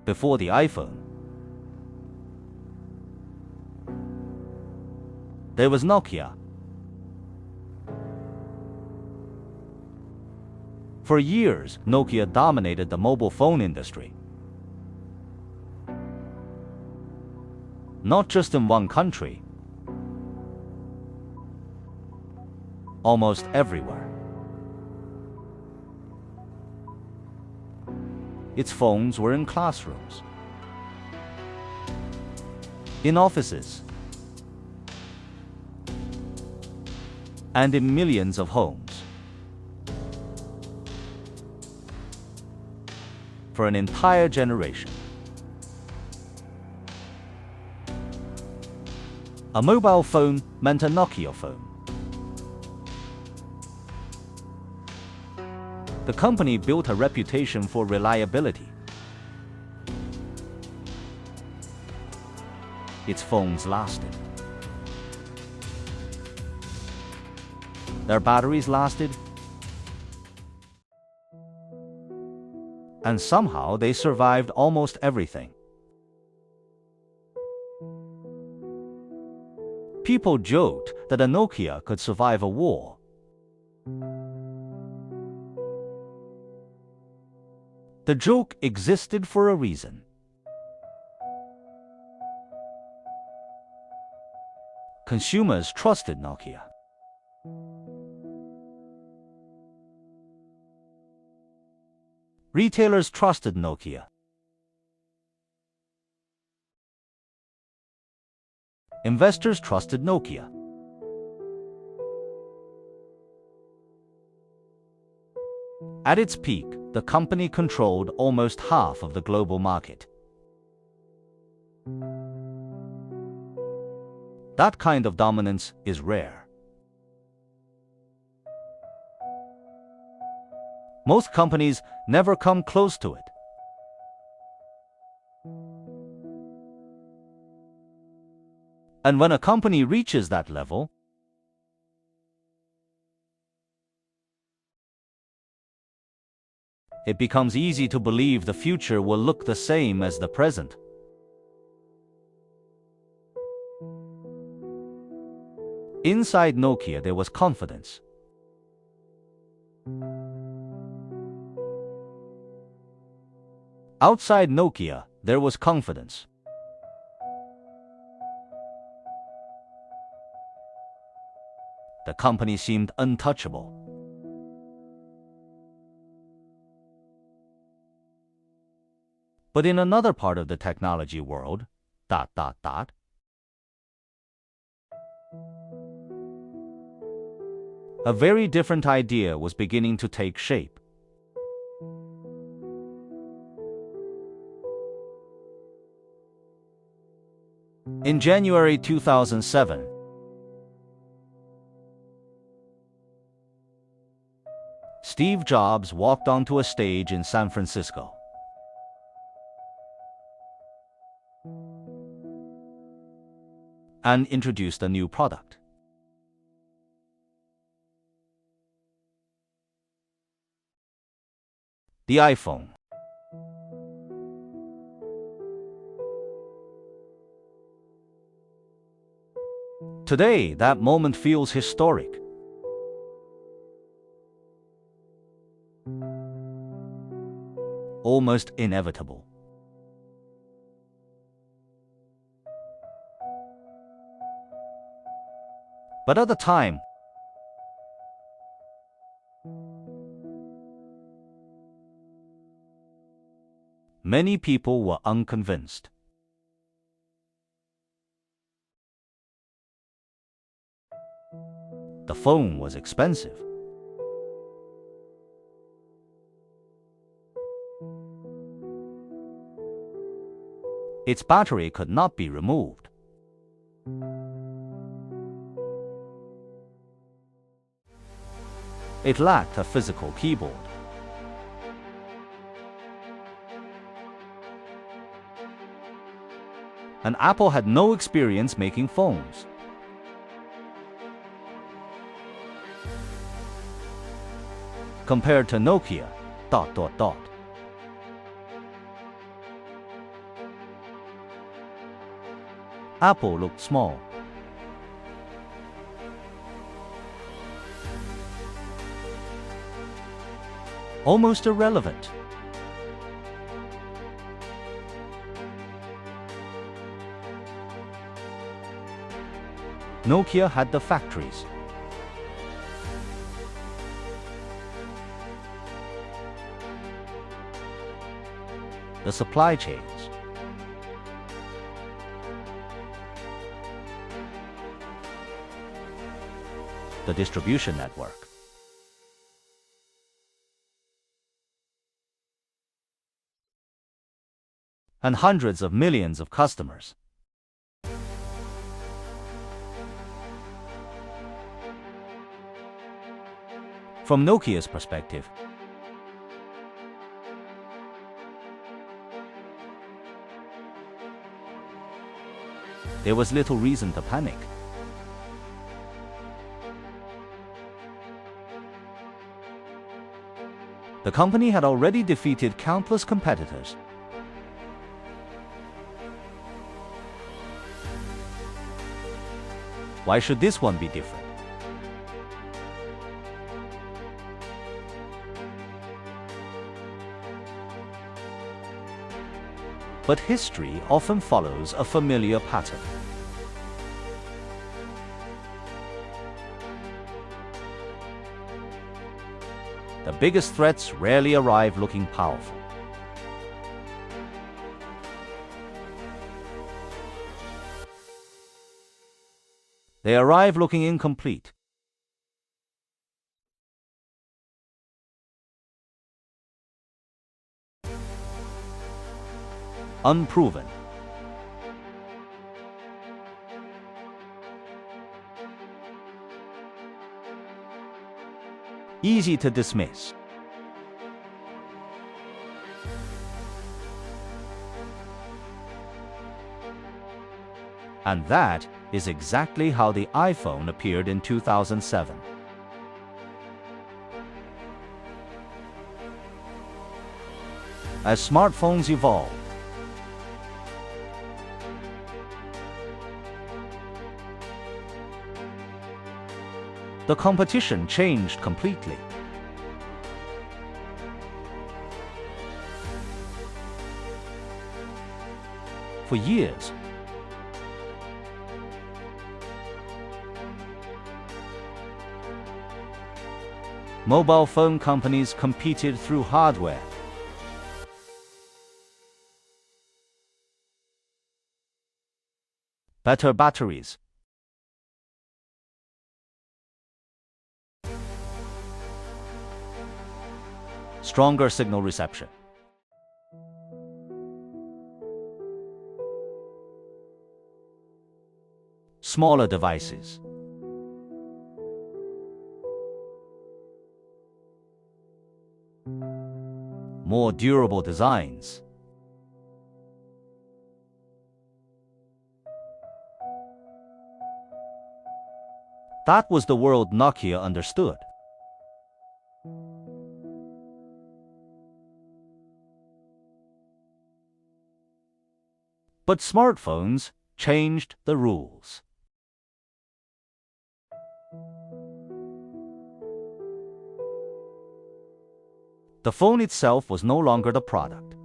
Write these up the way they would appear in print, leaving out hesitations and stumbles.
Before the iPhone, there was Nokia. For years, Nokia dominated the mobile phone industry. Not just in one country, almost everywhere. Its phones were in classrooms, in offices, and in millions of homes. For an entire generation, a mobile phone meant a Nokia phone. The company built a reputation for reliability. Its phones lasted. Their batteries lasted. And somehow they survived almost everything. People joked that a Nokia could survive a war. The joke existed for a reason. Consumers trusted Nokia. Retailers trusted Nokia. Investors trusted Nokia. At its peak, the company controlled almost half of the global market. That kind of dominance is rare. Most companies never come close to it. And when a company reaches that level, it becomes easy to believe the future will look the same as the present. Inside Nokia, there was confidence. Outside Nokia, there was confidence. The company seemed untouchable. But in another part of the technology world, a very different idea was beginning to take shape. In January 2007, Steve Jobs walked onto a stage in San Francisco. And introduced a new product. The iPhone. Today, that moment feels historic. Almost inevitable. But at the time, many people were unconvinced. The phone was expensive. Its battery could not be removed. It lacked a physical keyboard. And Apple had no experience making phones. Compared to Nokia, Apple looked small. Almost irrelevant. Nokia had the factories. The supply chains. The distribution network. And hundreds of millions of customers. From Nokia's perspective, there was little reason to panic. The company had already defeated countless competitors. Why should this one be different? But history often follows a familiar pattern. The biggest threats rarely arrive looking powerful. They arrive looking incomplete. Unproven. Easy to dismiss. And that is exactly how the iPhone appeared in 2007. As smartphones evolved, the competition changed completely. For years, mobile phone companies competed through hardware. Better batteries, stronger signal reception, smaller devices, more durable designs. That was the world Nokia understood. But smartphones changed the rules. The phone itself was no longer the product.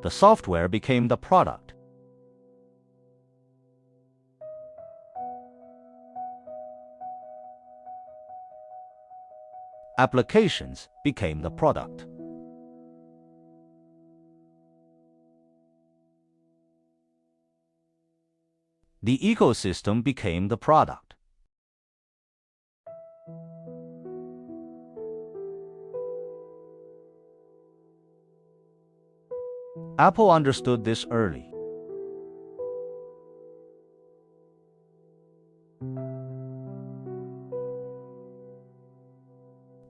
The software became the product. Applications became the product. The ecosystem became the product. Apple understood this early.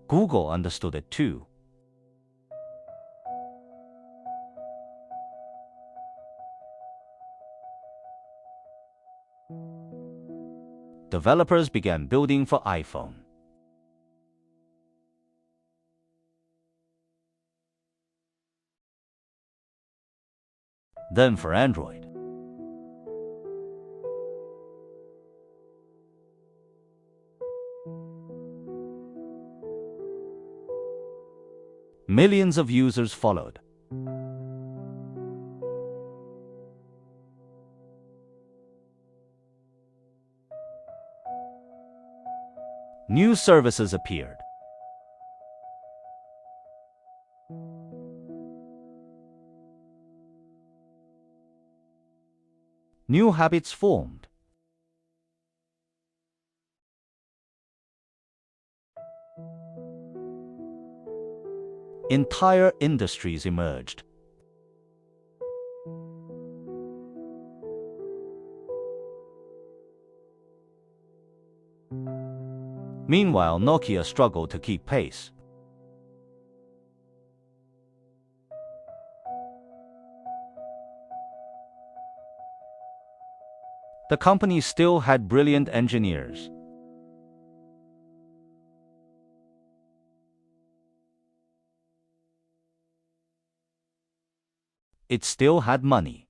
Google understood it too. Developers began building for iPhone. Then for Android. Millions of users followed. New services appeared. New habits formed. Entire industries emerged. Meanwhile, Nokia struggled to keep pace. The company still had brilliant engineers. It still had money.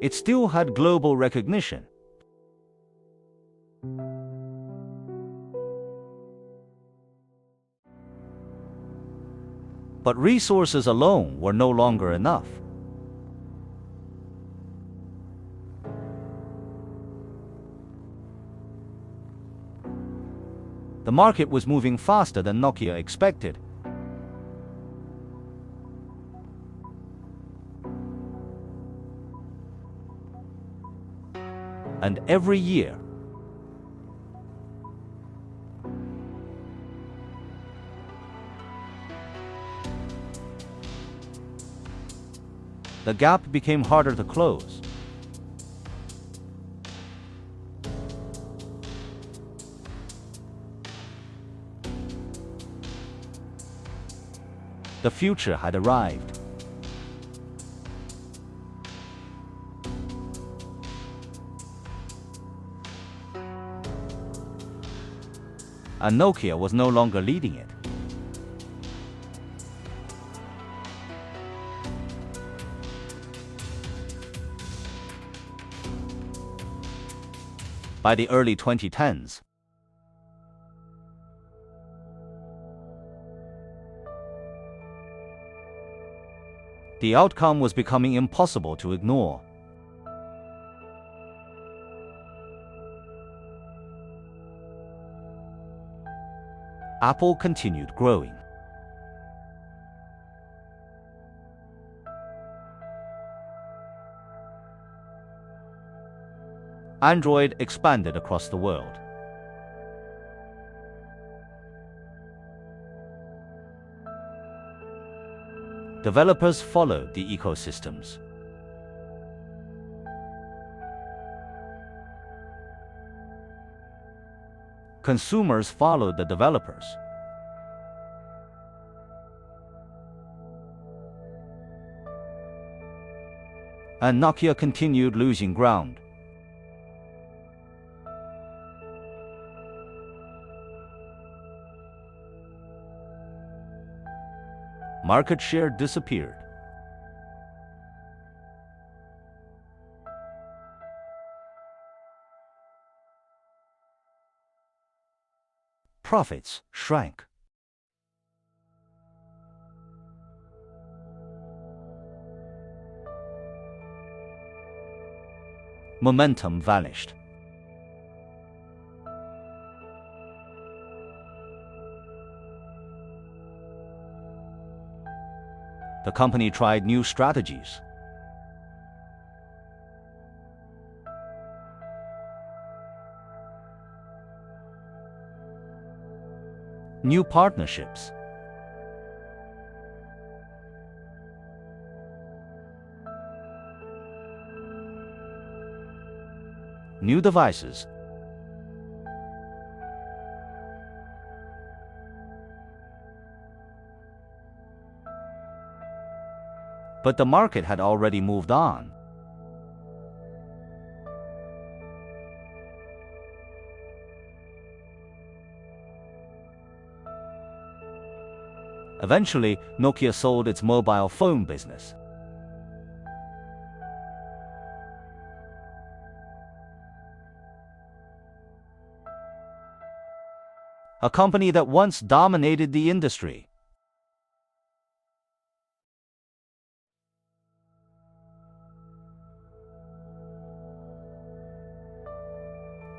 It still had global recognition. But resources alone were no longer enough. The market was moving faster than Nokia expected. And every year, the gap became harder to close. The future had arrived. And Nokia was no longer leading it. By the early 2010s, the outcome was becoming impossible to ignore. Apple continued growing. Android expanded across the world. Developers followed the ecosystems. Consumers followed the developers. And Nokia continued losing ground. Market share disappeared. Profits shrank. Momentum vanished. The company tried new strategies. New partnerships. New devices. But the market had already moved on. Eventually, Nokia sold its mobile phone business. A company that once dominated the industry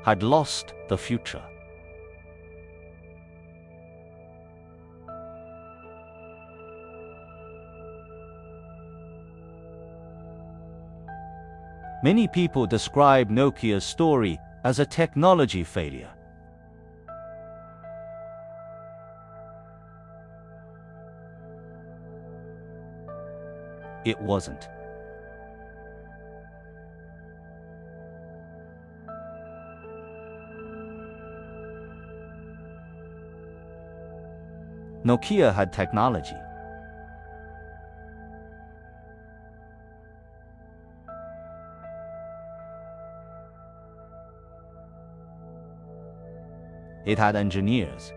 had lost the future. Many people describe Nokia's story as a technology failure. It wasn't. Nokia had technology. It had engineers.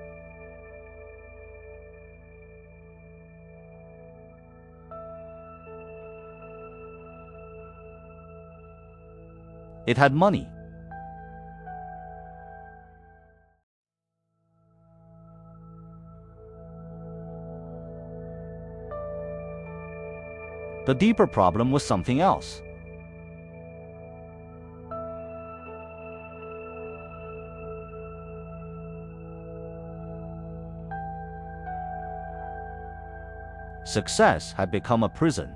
It had money. The deeper problem was something else. Success had become a prison.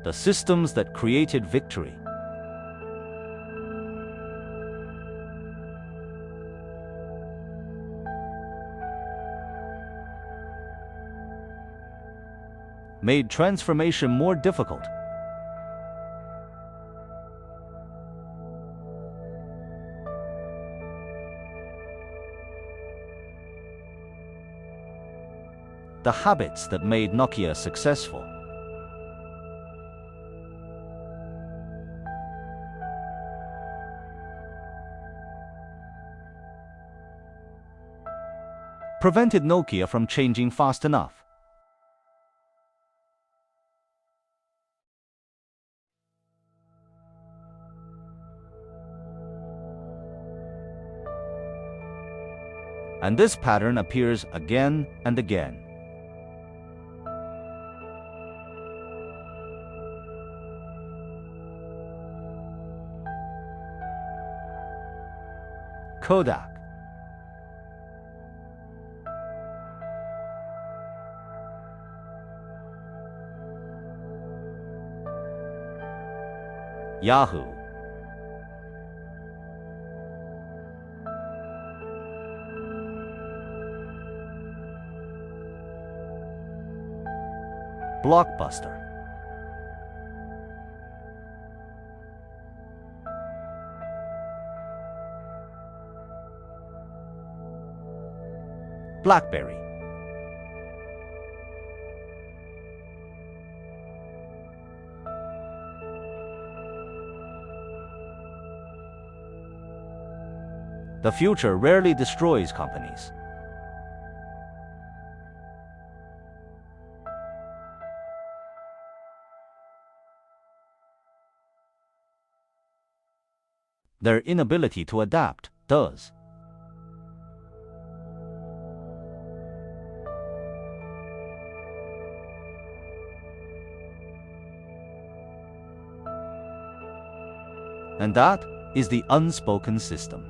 The systems that created victory made transformation more difficult. The habits that made Nokia successful prevented Nokia from changing fast enough. And this pattern appears again and again. Kodak, Yahoo, Blockbuster, BlackBerry, the future rarely destroys companies. Their inability to adapt does. And that is the unspoken system.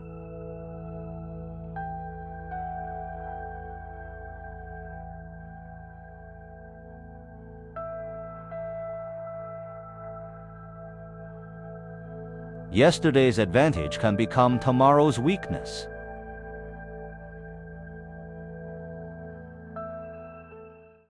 Yesterday's advantage can become tomorrow's weakness.